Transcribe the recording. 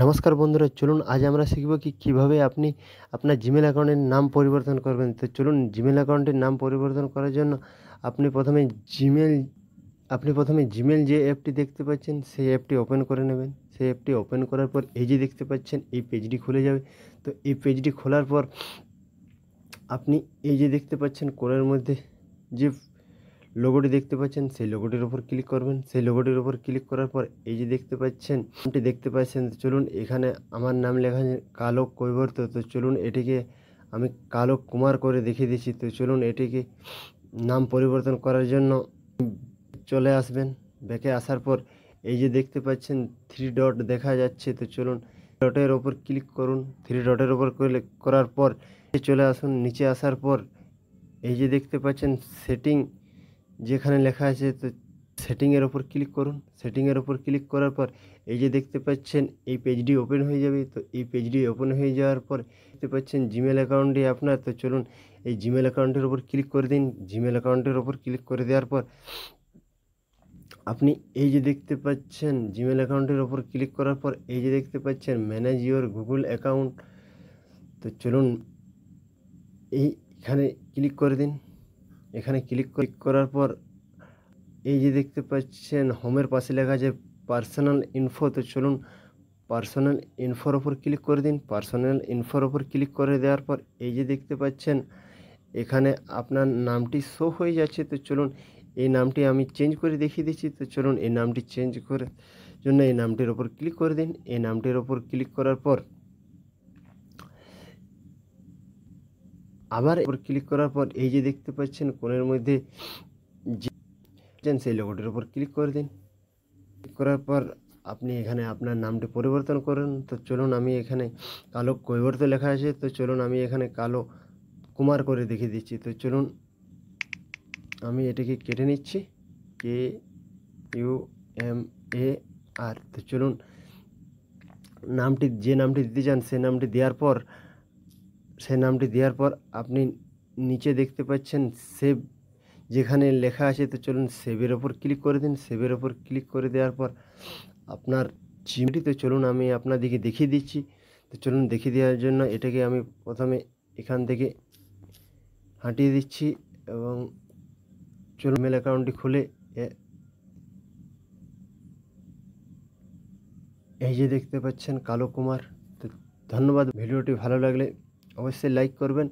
নমস্কার বন্ধুরা, চলুন আজ আমরা শিখব কিভাবে আপনি আপনার জিমেল অ্যাকাউন্টের নাম পরিবর্তন করবেন। তো চলুন, জিমেল অ্যাকাউন্টের নাম পরিবর্তন করার জন্য আপনি প্রথমে জিমেল জিমেল যে অ্যাপটি দেখতে পাচ্ছেন সেই অ্যাপটি ওপেন করে নেবেন। সেই অ্যাপটি ওপেন করার পর এই যে দেখতে পাচ্ছেন এই পেজটি খুলে যাবে। তো এই পেজটি খোলার পর আপনি এই যে দেখতে পাচ্ছেন কোণের মধ্যে যে লোগোটি দেখতে পাচ্ছেন সেই লোগোটির উপর ক্লিক করবেন। সেই লোগোটির উপর ক্লিক করার পর এই যে দেখতে পাচ্ছেন নামটি দেখতে পাচ্ছেন। তো চলুন, এখানে আমার নাম লেখা আছে কালো কৈবর্ত। তো চলুন এটিকে আমি কালো কুমার করে দেখিয়ে দিচ্ছি। তো চলুন এটিকে নাম পরিবর্তন করার জন্য চলে আসবেন। ব্যাকে আসার পর এই যে দেখতে পাচ্ছেন থ্রি ডট দেখা যাচ্ছে। তো চলুন ডটের ওপর ক্লিক করুন। থ্রি ডটের ওপর ক্লিক করার পর চলে আসুন। নিচে আসার পর এই যে দেখতে পাচ্ছেন সেটিং যেখানে লেখা আছে, তো সেটিংয়ের ওপর ক্লিক করুন। সেটিংয়ের ওপর ক্লিক করার পর এই যে দেখতে পাচ্ছেন এই পেজটি ওপেন হয়ে যাবে। তো এই পেজটি ওপেন হয়ে যাওয়ার পর দেখতে পাচ্ছেন জিমেল অ্যাকাউন্টটি আপনার। তো চলুন এই জিমেল অ্যাকাউন্টের ওপর ক্লিক করে দিন। জিমেল অ্যাকাউন্টের ওপর ক্লিক করে দেওয়ার পর আপনি এই যে দেখতে পাচ্ছেন জিমেল অ্যাকাউন্টের ওপর ক্লিক করার পর এই যে দেখতে পাচ্ছেন ম্যানেজ ইওর গুগল অ্যাকাউন্ট। তো চলুন এইখানে ক্লিক করে দিন। এখানে ক্লিক করার পর এই যে দেখতে পাচ্ছেন হোমের পাশে লেখা আছে পার্সোনাল ইনফো। তো চলুন পার্সোনাল ইনফোর ওপর ক্লিক করে দিন। পার্সোনাল ইনফোর ওপর ক্লিক করে দেওয়ার পর এই যে দেখতে পাচ্ছেন এখানে আপনার নামটি শো হয়ে যাচ্ছে। তো চলুন এই নামটি আমি চেঞ্জ করে দেখিয়ে দিচ্ছি। তো চলুন এই নামটি চেঞ্জ করে জন্য এই নামটির ওপর ক্লিক করে দিন। এই নামটির ওপর ক্লিক করার পর আবার ওপর ক্লিক করার পর এই যে দেখতে পাচ্ছেন কোণের মধ্যে সেই লোগোটির উপর ক্লিক করে দিন। ক্লিক করার পর আপনি এখানে আপনার নামটি পরিবর্তন করুন। তো চলুন আমি এখানে কালো কৈবর্ত লেখা আছে। তো চলুন আমি এখানে কালো কুমার করে দেখিয়ে দিচ্ছি। তো চলুন আমি এটাকে কেটে নিচ্ছি, KUMAR। তো চলুন নামটি যে নামটি দিতে চান সে নামটি দেওয়ার পর আপনি নিচে দেখতে পাচ্ছেন সেভ যেখানে লেখা আছে। তো চলুন সেভের ওপর ক্লিক করে দিন। সেভের ওপর ক্লিক করে দেওয়ার পর আপনার জিমটি, তো চলুন আমি আপনাদেরকে দেখিয়ে দিচ্ছি। তো চলুন দেখিয়ে দেওয়ার জন্য এটাকে আমি প্রথমে এখান থেকে হাঁটিয়ে দিচ্ছি এবং চলুন মেল অ্যাকাউন্টটি খুলে এই যে দেখতে পাচ্ছেন কালো কুমার। তো ধন্যবাদ। ভিডিওটি ভালো লাগলে অবশ্যই লাইক করবেন।